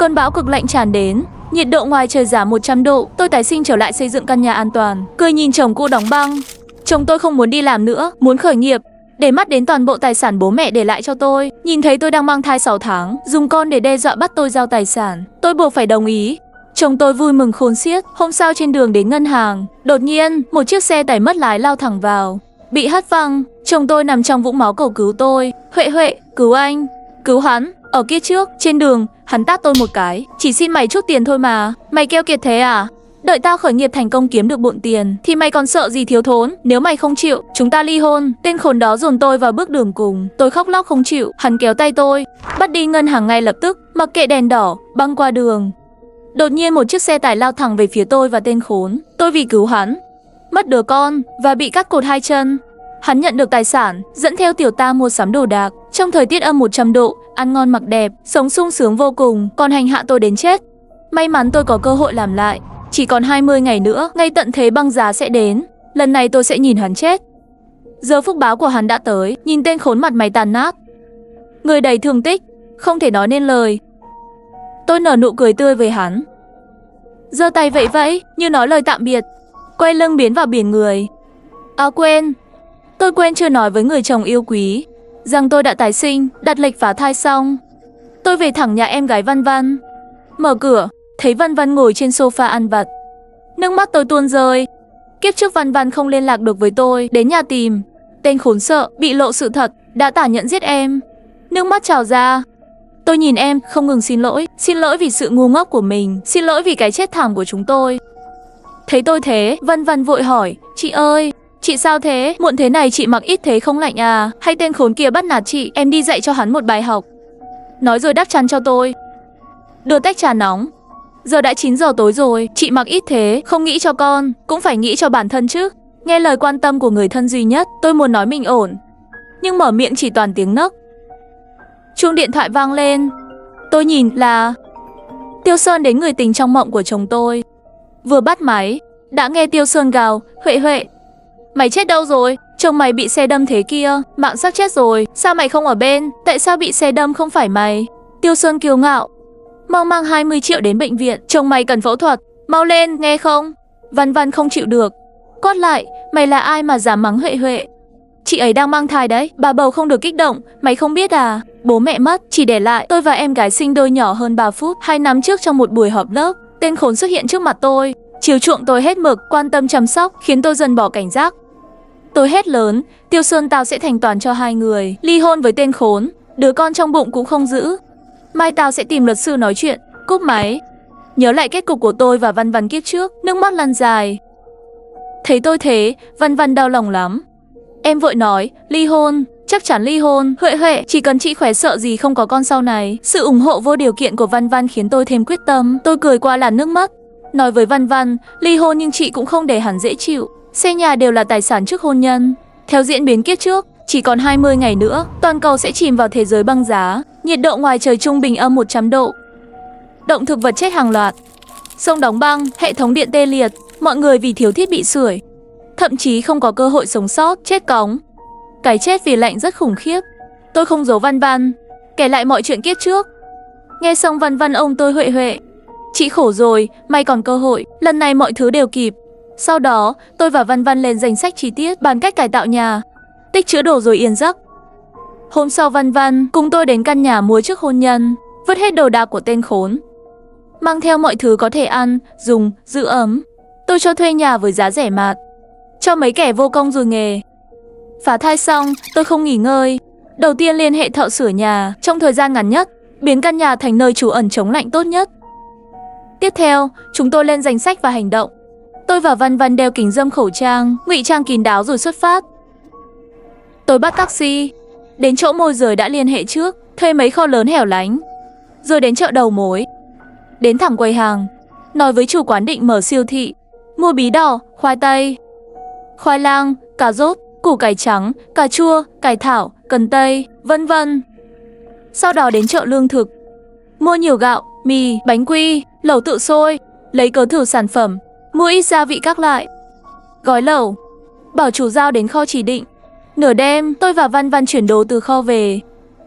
Cơn bão cực lạnh tràn đến, nhiệt độ ngoài trời giảm 100 độ. Tôi tái sinh trở lại xây dựng căn nhà an toàn, cười nhìn chồng cũ đóng băng. Chồng tôi không muốn đi làm nữa, muốn khởi nghiệp, để mắt đến toàn bộ tài sản bố mẹ để lại cho tôi. Nhìn thấy tôi đang mang thai 6 tháng, dùng con để đe dọa bắt tôi giao tài sản, tôi buộc phải đồng ý. Chồng tôi vui mừng khôn xiết. Hôm sau trên đường đến ngân hàng, đột nhiên một chiếc xe tải mất lái lao thẳng vào, bị hất văng. Chồng tôi nằm trong vũng máu cầu cứu tôi. Huệ Huệ, cứu anh, cứu hắn. Ở kia trước, trên đường, hắn tát tôi một cái. Chỉ xin mày chút tiền thôi mà, mày keo kiệt thế à? Đợi tao khởi nghiệp thành công kiếm được bộn tiền thì mày còn sợ gì thiếu thốn. Nếu mày không chịu, chúng ta ly hôn. Tên khốn đó dồn tôi vào bước đường cùng. Tôi khóc lóc không chịu. Hắn kéo tay tôi, bắt đi ngân hàng ngay lập tức, mặc kệ đèn đỏ, băng qua đường. Đột nhiên một chiếc xe tải lao thẳng về phía tôi và tên khốn. Tôi vì cứu hắn, mất đứa con và bị cắt cột 2 chân. Hắn nhận được tài sản, dẫn theo tiểu ta mua sắm đồ đạc. Trong thời tiết âm 100 độ, ăn ngon mặc đẹp, sống sung sướng vô cùng, còn hành hạ tôi đến chết. May mắn tôi có cơ hội làm lại. Chỉ còn 20 ngày nữa, ngay tận thế băng giá sẽ đến. Lần này tôi sẽ nhìn hắn chết. Giờ phúc báo của hắn đã tới. Nhìn tên khốn mặt mày tàn nát, người đầy thương tích, không thể nói nên lời. Tôi nở nụ cười tươi với hắn, giơ tay vẫy vẫy như nói lời tạm biệt, quay lưng biến vào biển người. À quên, tôi quên chưa nói với người chồng yêu quý rằng tôi đã tái sinh, đặt lịch phá thai xong. Tôi về thẳng nhà em gái Văn Văn. Mở cửa, thấy Văn Văn ngồi trên sofa ăn vặt. Nước mắt tôi tuôn rơi. Kiếp trước Văn Văn không liên lạc được với tôi, đến nhà tìm. Tên khốn sợ, bị lộ sự thật, đã tả nhẫn giết em. Nước mắt trào ra. Tôi nhìn em, không ngừng xin lỗi vì sự ngu ngốc của mình, xin lỗi vì cái chết thảm của chúng tôi. Thấy tôi thế, Văn Văn vội hỏi, chị ơi, chị sao thế? Muộn thế này chị mặc ít thế không lạnh à? Hay tên khốn kia bắt nạt chị, em đi dạy cho hắn một bài học. Nói rồi đắp chăn cho tôi, đưa tách trà nóng. Giờ đã 9 giờ tối rồi, chị mặc ít thế, không nghĩ cho con, cũng phải nghĩ cho bản thân chứ. Nghe lời quan tâm của người thân duy nhất, tôi muốn nói mình ổn, nhưng mở miệng chỉ toàn tiếng nấc. Chuông điện thoại vang lên. Tôi nhìn là Tiêu Sơn đến, người tình trong mộng của chồng tôi. Vừa bắt máy, đã nghe Tiêu Sơn gào, Huệ Huệ, mày chết đâu rồi? Chồng mày bị xe đâm thế kia, mạng sắp chết rồi, sao mày không ở bên? Tại sao bị xe đâm không phải mày? Tiêu Sơn kiêu ngạo, mau mang 20 triệu đến bệnh viện, chồng mày cần phẫu thuật, mau lên, nghe không? Văn Văn không chịu được, quát lại, mày là ai mà dám mắng Huệ Huệ? Chị ấy đang mang thai đấy, bà bầu không được kích động, mày không biết à? Bố mẹ mất, chỉ để lại tôi và em gái sinh đôi nhỏ hơn 3 phút. 2 năm trước trong một buổi họp lớp, tên khốn xuất hiện trước mặt tôi, chiều chuộng tôi hết mực, quan tâm chăm sóc, khiến tôi dần bỏ cảnh giác. Tôi hét lớn, Tiêu Sơn, tao sẽ thành toàn cho hai người, ly hôn với tên khốn, đứa con trong bụng cũng không giữ. Mai tao sẽ tìm luật sư nói chuyện. Cúp máy. Nhớ lại kết cục của tôi và Văn Văn kiếp trước, nước mắt lăn dài. Thấy tôi thế, Văn Văn đau lòng lắm. Em vội nói, ly hôn, chắc chắn ly hôn. Huệ Huệ, chỉ cần chị khỏe, sợ gì không có con sau này. Sự ủng hộ vô điều kiện của Văn Văn khiến tôi thêm quyết tâm. Tôi cười qua làn nước mắt, nói với Văn Văn, ly hôn nhưng chị cũng không để hắn dễ chịu. Xe nhà đều là tài sản trước hôn nhân. Theo diễn biến kiếp trước, chỉ còn 20 ngày nữa, toàn cầu sẽ chìm vào thế giới băng giá. Nhiệt độ ngoài trời trung bình âm 100 độ. Động thực vật chết hàng loạt. Sông đóng băng, hệ thống điện tê liệt, mọi người vì thiếu thiết bị sưởi, thậm chí không có cơ hội sống sót, chết cóng. Cái chết vì lạnh rất khủng khiếp. Tôi không giấu Văn Văn, kể lại mọi chuyện kiếp trước. Nghe xong Văn Văn ôm tôi, Huệ Huệ, chị khổ rồi, may còn cơ hội, lần này mọi thứ đều kịp. Sau đó, tôi và Văn Văn lên danh sách chi tiết, bàn cách cải tạo nhà, tích trữ đồ rồi yên giấc. Hôm sau Văn Văn cùng tôi đến căn nhà mua trước hôn nhân, vứt hết đồ đạc của tên khốn, mang theo mọi thứ có thể ăn, dùng, giữ ấm. Tôi cho thuê nhà với giá rẻ mạt, cho mấy kẻ vô công rồi nghề. Phá thai xong, tôi không nghỉ ngơi. Đầu tiên liên hệ thợ sửa nhà, trong thời gian ngắn nhất, biến căn nhà thành nơi trú ẩn chống lạnh tốt nhất. Tiếp theo, chúng tôi lên danh sách và hành động. Tôi và Văn Văn đeo kính râm, khẩu trang, ngụy trang kín đáo rồi xuất phát. Tôi bắt taxi, đến chỗ môi giới đã liên hệ trước, thuê mấy kho lớn hẻo lánh, rồi đến chợ đầu mối. Đến thẳng quầy hàng, nói với chủ quán định mở siêu thị, mua bí đỏ, khoai tây, khoai lang, cà rốt, củ cải trắng, cà chua, cải thảo, cần tây, vân vân. Sau đó đến chợ lương thực, mua nhiều gạo, mì, bánh quy, lẩu tự sôi, lấy cớ thử sản phẩm, mua ít gia vị các loại, gói lẩu, bảo chủ giao đến kho chỉ định. Nửa đêm, tôi và Văn Văn chuyển đồ từ kho về.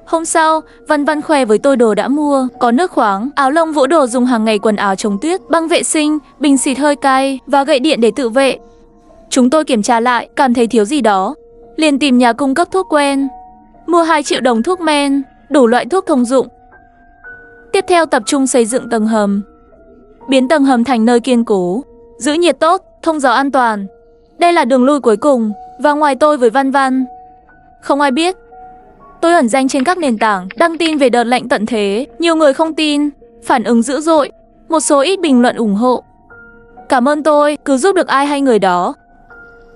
Hôm sau, Văn Văn khoe với tôi đồ đã mua, có nước khoáng, áo lông vỗ đồ dùng hàng ngày, quần áo chống tuyết, băng vệ sinh, bình xịt hơi cay và gậy điện để tự vệ. Chúng tôi kiểm tra lại, cảm thấy thiếu gì đó, liền tìm nhà cung cấp thuốc quen, mua 2 triệu đồng thuốc men, đủ loại thuốc thông dụng. Tiếp theo tập trung xây dựng tầng hầm, biến tầng hầm thành nơi kiên cố, giữ nhiệt tốt, thông gió an toàn. Đây là đường lui cuối cùng, và ngoài tôi với Văn Văn, không ai biết. Tôi ẩn danh trên các nền tảng, đăng tin về đợt lệnh tận thế. Nhiều người không tin, phản ứng dữ dội, một số ít bình luận ủng hộ. Cảm ơn tôi, cứ giúp được ai hay người đó.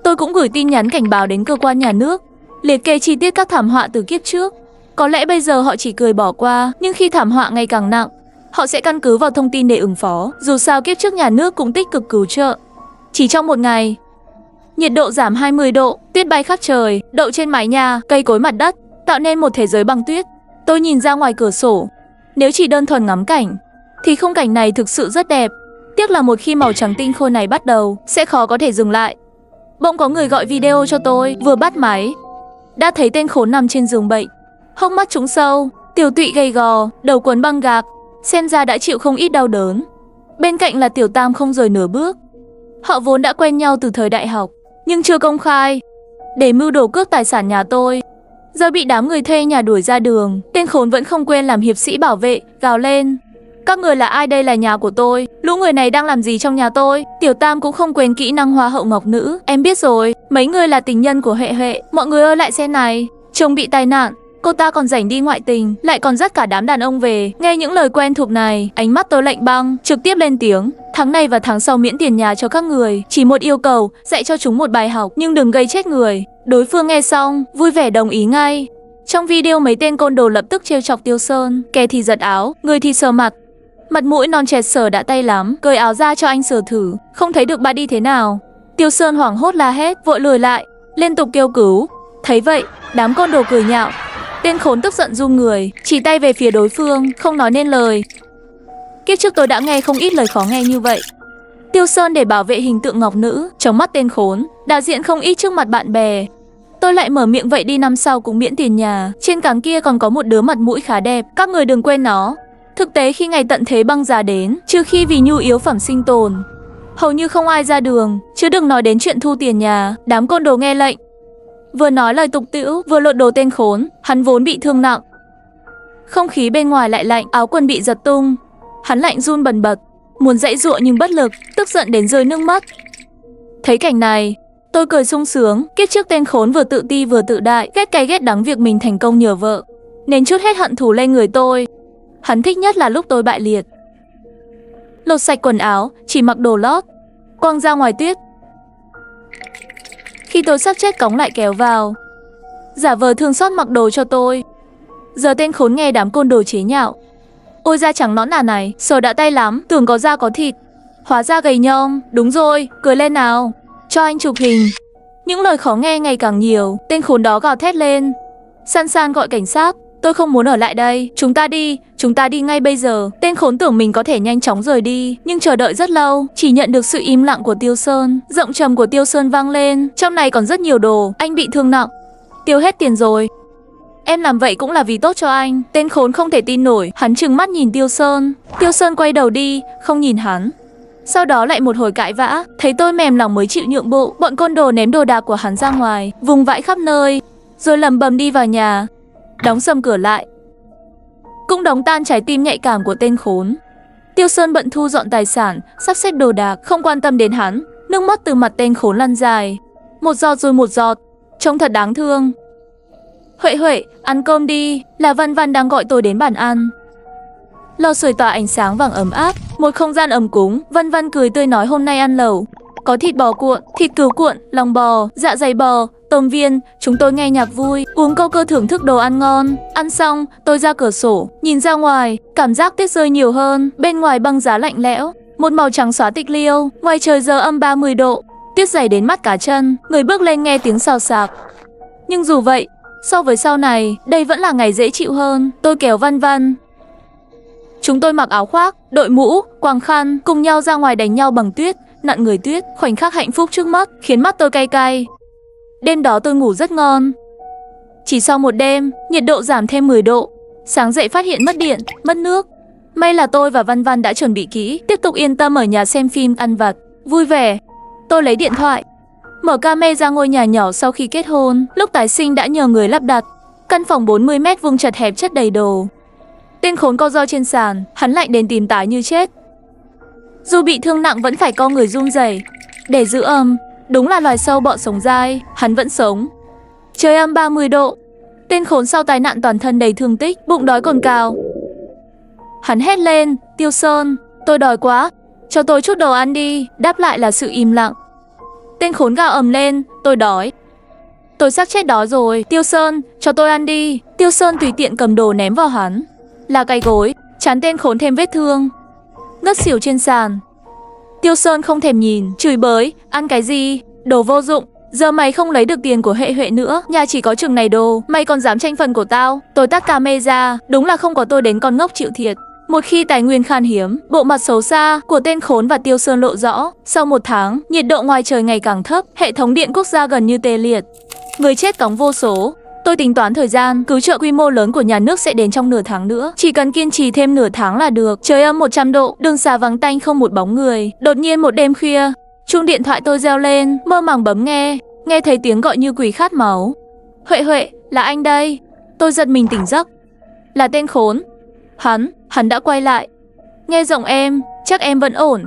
Tôi cũng gửi tin nhắn cảnh báo đến cơ quan nhà nước, liệt kê chi tiết các thảm họa từ kiếp trước. Có lẽ bây giờ họ chỉ cười bỏ qua, nhưng khi thảm họa ngày càng nặng, họ sẽ căn cứ vào thông tin để ứng phó. Dù sao kiếp trước nhà nước cũng tích cực cứu trợ. Chỉ trong một ngày, nhiệt độ giảm 20 độ, tuyết bay khắp trời, đậu trên mái nhà, cây cối mặt đất, tạo nên một thế giới băng tuyết. Tôi nhìn ra ngoài cửa sổ. Nếu chỉ đơn thuần ngắm cảnh, thì khung cảnh này thực sự rất đẹp. Tiếc là một khi màu trắng tinh khôi này bắt đầu, sẽ khó có thể dừng lại. Bỗng có người gọi video cho tôi, vừa bắt máy, đã thấy tên khốn nằm trên giường bệnh, hốc mắt trũng sâu, tiểu tụy gầy gò, đầu quấn băng gạc, xem ra đã chịu không ít đau đớn. Bên cạnh là Tiểu Tam không rời nửa bước. Họ vốn đã quen nhau từ thời đại học, nhưng chưa công khai, để mưu đồ cướp tài sản nhà tôi. Giờ bị đám người thuê nhà đuổi ra đường, tên khốn vẫn không quên làm hiệp sĩ bảo vệ, gào lên: các người là ai? Đây là nhà của tôi, lũ người này đang làm gì trong nhà tôi? Tiểu Tam cũng không quên kỹ năng hoa hậu ngọc nữ. Em biết rồi, mấy người là tình nhân của Huệ Huệ. Mọi người ơi lại xem này, chồng bị tai nạn, cô ta còn rảnh đi ngoại tình, lại còn dắt cả đám đàn ông về. Nghe những lời quen thuộc này, ánh mắt tôi lạnh băng, trực tiếp lên tiếng: tháng này và tháng sau miễn tiền nhà cho các người. Chỉ một yêu cầu, dạy cho chúng một bài học, nhưng đừng gây chết người. Đối phương nghe xong, vui vẻ đồng ý ngay. Trong video mấy tên côn đồ lập tức trêu chọc Tiêu Sơn, kẻ thì giật áo, người thì sờ mặt. Mặt mũi non trẻ sờ đã tay lắm, cởi áo ra cho anh sờ thử, không thấy được bà đi thế nào. Tiêu Sơn hoảng hốt la hét, vội lùi lại, liên tục kêu cứu. Thấy vậy, đám côn đồ cười nhạo. Tên khốn tức giận run người, chỉ tay về phía đối phương, không nói nên lời. Kiếp trước tôi đã nghe không ít lời khó nghe như vậy. Tiêu Sơn để bảo vệ hình tượng ngọc nữ, trong mắt tên khốn, đại diện không ít trước mặt bạn bè. Tôi lại mở miệng: vậy đi, năm sau cũng miễn tiền nhà. Trên cảng kia còn có một đứa mặt mũi khá đẹp, các người đừng quên nó. Thực tế khi ngày tận thế băng giá đến, trừ khi vì nhu yếu phẩm sinh tồn, hầu như không ai ra đường, chứ đừng nói đến chuyện thu tiền nhà. Đám côn đồ nghe lệnh, vừa nói lời tục tĩu, vừa lột đồ tên khốn. Hắn vốn bị thương nặng, không khí bên ngoài lại lạnh, áo quần bị giật tung. Hắn lạnh run bần bật, muốn giãy giụa nhưng bất lực, tức giận đến rơi nước mắt. Thấy cảnh này, tôi cười sung sướng. Kiếp trước tên khốn vừa tự ti vừa tự đại, ghét cay ghét đắng việc mình thành công nhờ vợ, nên trút hết hận thù lên người tôi. Hắn thích nhất là lúc tôi bại liệt, lột sạch quần áo, chỉ mặc đồ lót, quăng ra ngoài tuyết. Khi tôi sắp chết cõng lại kéo vào, giả vờ thương xót mặc đồ cho tôi. Giờ tên khốn nghe đám côn đồ chế nhạo: ôi da trắng nõn nà này, sờ đã tay lắm, tưởng có da có thịt, hóa ra gầy nhom. Đúng rồi, cười lên nào, cho anh chụp hình. Những lời khó nghe ngày càng nhiều, tên khốn đó gào thét lên: San San gọi cảnh sát, tôi không muốn ở lại đây, chúng ta đi ngay bây giờ. Tên khốn tưởng mình có thể nhanh chóng rời đi, nhưng chờ đợi rất lâu, chỉ nhận được sự im lặng của Tiêu Sơn. Giọng trầm của Tiêu Sơn vang lên: trong này còn rất nhiều đồ, anh bị thương nặng, tiêu hết tiền rồi. Em làm vậy cũng là vì tốt cho anh. Tên khốn không thể tin nổi, hắn trừng mắt nhìn Tiêu Sơn. Tiêu Sơn quay đầu đi, không nhìn hắn. Sau đó lại một hồi cãi vã, thấy tôi mềm lòng mới chịu nhượng bộ. Bọn côn đồ ném đồ đạc của hắn ra ngoài, vùng vãi khắp nơi, rồi lầm bầm đi vào nhà, đóng sầm cửa lại, cũng đóng tan trái tim nhạy cảm của tên khốn. Tiêu Sơn bận thu dọn tài sản, sắp xếp đồ đạc, không quan tâm đến hắn. Nước mắt từ mặt tên khốn lăn dài, một giọt rồi một giọt, trông thật đáng thương. Huệ Huệ, ăn cơm đi. Là Văn Văn đang gọi tôi đến bàn ăn. Lò sưởi tỏa ánh sáng vàng ấm áp, một không gian ấm cúng. Văn Văn cười tươi nói hôm nay ăn lẩu, có thịt bò cuộn, thịt cừu cuộn, lòng bò, dạ dày bò, tôm viên. Chúng tôi nghe nhạc vui, uống câu cơ thưởng thức đồ ăn ngon. Ăn xong, tôi ra cửa sổ, nhìn ra ngoài, cảm giác tuyết rơi nhiều hơn. Bên ngoài băng giá lạnh lẽo, một màu trắng xóa tịch liêu. Ngoài trời giờ âm 30 độ, tuyết dày đến mắt cá chân. Người bước lên nghe tiếng xào xạc. Nhưng dù vậy, so với sau này, đây vẫn là ngày dễ chịu hơn. Tôi kéo Văn Văn. Chúng tôi mặc áo khoác, đội mũ, quàng khăn, cùng nhau ra ngoài đánh nhau bằng tuyết, nặn người tuyết. Khoảnh khắc hạnh phúc trước mắt khiến mắt tôi cay cay. Đêm đó tôi ngủ rất ngon. Chỉ sau một đêm, nhiệt độ giảm thêm 10 độ. Sáng dậy phát hiện mất điện, mất nước. May là tôi và Văn Văn đã chuẩn bị kỹ, tiếp tục yên tâm ở nhà xem phim, ăn vặt, vui vẻ. Tôi lấy điện thoại, mở camera ngôi nhà nhỏ sau khi kết hôn, lúc tái sinh đã nhờ người lắp đặt. Căn phòng 40 mét vuông chật hẹp chất đầy đồ. Tên khốn co ro trên sàn, hắn lại đến tìm tái như chết. Dù bị thương nặng vẫn phải co người run rẩy để giữ ấm. Đúng là loài sâu bọ sống dai, hắn vẫn sống. Trời âm 30 độ. Tên khốn sau tai nạn toàn thân đầy thương tích, bụng đói cồn cào. Hắn hét lên, Tiêu Sơn, tôi đói quá, cho tôi chút đồ ăn đi. Đáp lại là sự im lặng. Tên khốn gào ầm lên, tôi đói. Tôi xác chết đói rồi, Tiêu Sơn, cho tôi ăn đi. Tiêu Sơn tùy tiện cầm đồ ném vào hắn. Là cái gối, chán tên khốn thêm vết thương, ngất xỉu trên sàn. Tiêu Sơn không thèm nhìn, chửi bới, ăn cái gì, đồ vô dụng. Giờ mày không lấy được tiền của Hệ Huệ nữa, nhà chỉ có chừng này đồ, mày còn dám tranh phần của tao. Tôi tắt camera, đúng là không có tôi đến con ngốc chịu thiệt. Một khi tài nguyên khan hiếm, bộ mặt xấu xa của tên khốn và Tiêu Sơn lộ rõ. Sau 1 tháng, nhiệt độ ngoài trời ngày càng thấp, hệ thống điện quốc gia gần như tê liệt. Người chết cóng vô số. Tôi tính toán thời gian cứu trợ quy mô lớn của nhà nước sẽ đến trong nửa tháng nữa. Chỉ cần kiên trì thêm nửa tháng là được. Trời âm 100 độ, đường xá vắng tanh không một bóng người. Đột nhiên một đêm khuya, chuông điện thoại tôi reo lên, mơ màng bấm nghe. Nghe thấy tiếng gọi như quỷ khát máu. Huệ Huệ, là anh đây. Tôi giật mình tỉnh giấc. Là tên khốn. Hắn đã quay lại. Nghe giọng em, chắc em vẫn ổn.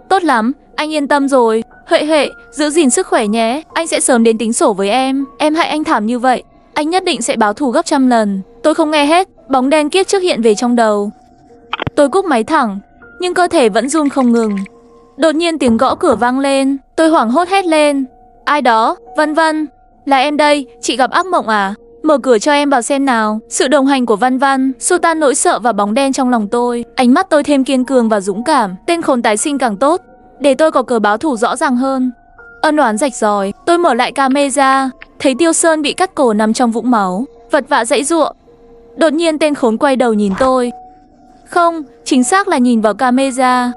Tốt lắm, anh yên tâm rồi. Huệ Huệ, giữ gìn sức khỏe nhé. Anh sẽ sớm đến tính sổ với em. Em hại anh thảm như vậy, anh nhất định sẽ báo thù gấp trăm lần. Tôi không nghe hết, bóng đen kiếp trước hiện về trong đầu. Tôi cúp máy thẳng, nhưng cơ thể vẫn run không ngừng. Đột nhiên tiếng gõ cửa vang lên. Tôi hoảng hốt hét lên. Ai đó? Văn Văn. Là em đây, chị gặp ác mộng à? Mở cửa cho em vào xem nào. Sự đồng hành của Văn Văn xua tan nỗi sợ và bóng đen trong lòng tôi. Ánh mắt tôi thêm kiên cường và dũng cảm. Tên khốn tái sinh càng tốt, để tôi có cớ báo thù rõ ràng hơn. Ân oán rạch ròi. Tôi mở lại camera, thấy Tiêu Sơn bị cắt cổ nằm trong vũng máu, vật vã giãy giụa. Đột nhiên tên khốn quay đầu nhìn tôi. Không, chính xác là nhìn vào camera.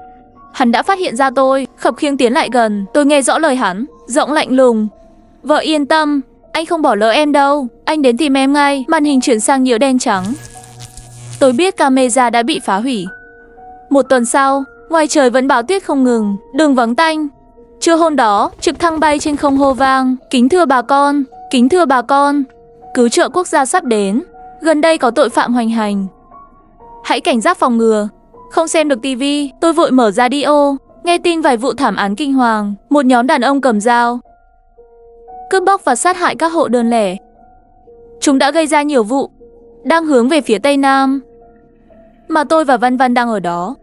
Hắn đã phát hiện ra tôi, khập khiễng tiến lại gần. Tôi nghe rõ lời hắn, giọng lạnh lùng. Vợ yên tâm, anh không bỏ lỡ em đâu. Anh đến tìm em ngay. Màn hình chuyển sang nhiễu đen trắng. Tôi biết camera đã bị phá hủy. 1 tuần sau, ngoài trời vẫn bão tuyết không ngừng, đường vắng tanh. Trưa hôm đó, trực thăng bay trên không hô vang. Kính thưa bà con, kính thưa bà con, cứu trợ quốc gia sắp đến. Gần đây có tội phạm hoành hành, hãy cảnh giác phòng ngừa. Không xem được tivi, tôi vội mở radio, nghe tin vài vụ thảm án kinh hoàng. Một nhóm đàn ông cầm dao cướp bóc và sát hại các hộ đơn lẻ. Chúng đã gây ra nhiều vụ, đang hướng về phía Tây Nam, mà tôi và Văn Văn đang ở đó.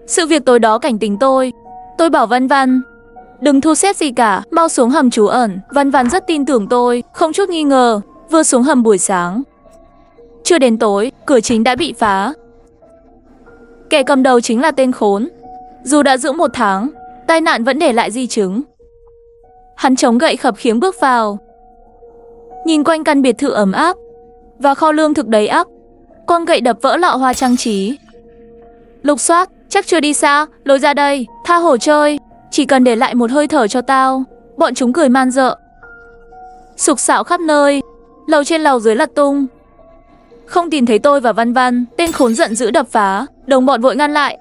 Sự việc tối đó cảnh tỉnh tôi. Tôi bảo Văn Văn, đừng thu xếp gì cả, mau xuống hầm trú ẩn. Văn Văn rất tin tưởng tôi, không chút nghi ngờ. Vừa xuống hầm buổi sáng, chưa đến tối, cửa chính đã bị phá. Kẻ cầm đầu chính là tên khốn. Dù đã giữ 1 tháng, tai nạn vẫn để lại di chứng. Hắn chống gậy khập khiễng bước vào, nhìn quanh căn biệt thự ấm áp và kho lương thực đầy ắp. Con gậy đập vỡ lọ hoa trang trí. Lục soát, chắc chưa đi xa, lối ra đây, tha hồ chơi, chỉ cần để lại một hơi thở cho tao. Bọn chúng cười man rợ, sục sạo khắp nơi, lầu trên lầu dưới lật tung. Không tìm thấy tôi và Văn Văn, tên khốn giận dữ đập phá. Đồng bọn vội ngăn lại.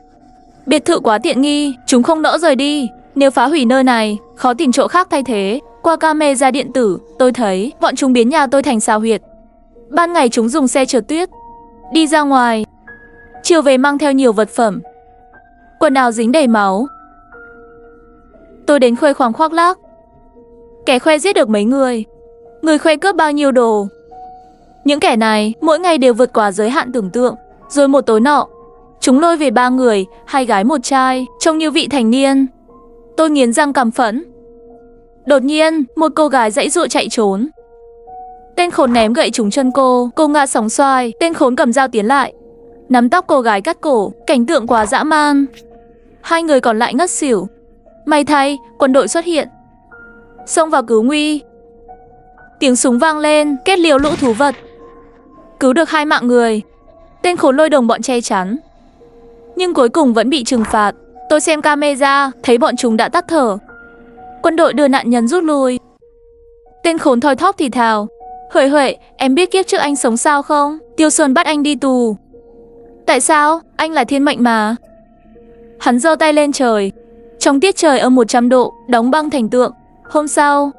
Biệt thự quá tiện nghi, chúng không nỡ rời đi. Nếu phá hủy nơi này, khó tìm chỗ khác thay thế. Qua camera điện tử, tôi thấy bọn chúng biến nhà tôi thành sao huyệt. Ban ngày chúng dùng xe trượt tuyết đi ra ngoài, chiều về mang theo nhiều vật phẩm, quần áo dính đầy máu. Tôi đến khoe khoang khoác lác. Kẻ khoe giết được mấy người, người khoe cướp bao nhiêu đồ. Những kẻ này mỗi ngày đều vượt quá giới hạn tưởng tượng. Rồi một tối nọ, chúng lôi về 3 người, 2 gái 1 trai, trông như vị thành niên. Tôi nghiến răng căm phẫn. Đột nhiên, một cô gái giãy giụa chạy trốn. Tên khốn ném gậy trúng chân cô ngã sóng xoài. Tên khốn cầm dao tiến lại, nắm tóc cô gái cắt cổ. Cảnh tượng quá dã man. 2 người còn lại ngất xỉu. May thay, quân đội xuất hiện, xông vào cứu nguy. Tiếng súng vang lên, kết liễu lũ thú vật. Cứu được 2 mạng người. Tên khốn lôi đồng bọn che chắn, nhưng cuối cùng vẫn bị trừng phạt. Tôi xem camera, thấy bọn chúng đã tắt thở. Quân đội đưa nạn nhân rút lui. Tên khốn thoi thóp thì thào. Huệ Huệ, em biết kiếp trước anh sống sao không? Tiêu Sơn bắt anh đi tù. Tại sao? Anh là thiên mệnh mà. Hắn giơ tay lên trời. Trong tiết trời âm 100 độ, đóng băng thành tượng. Hôm sau,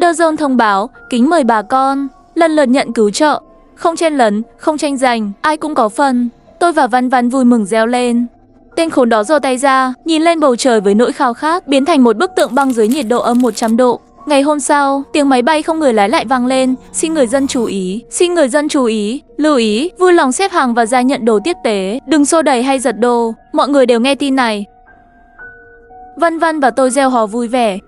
The Zone thông báo, kính mời bà con lần lượt nhận cứu trợ. Không chen lấn, không tranh giành, ai cũng có phần. Tôi và Văn Văn vui mừng reo lên. Tên khốn đó giơ tay ra, nhìn lên bầu trời với nỗi khao khát, biến thành một bức tượng băng dưới nhiệt độ âm 100 độ. Ngày hôm sau, tiếng máy bay không người lái lại vang lên. Xin người dân chú ý, xin người dân chú ý, lưu ý, vui lòng xếp hàng và ra nhận đồ tiếp tế, đừng xô đẩy hay giật đồ. Mọi người đều nghe tin này. Văn Văn và tôi reo hò vui vẻ.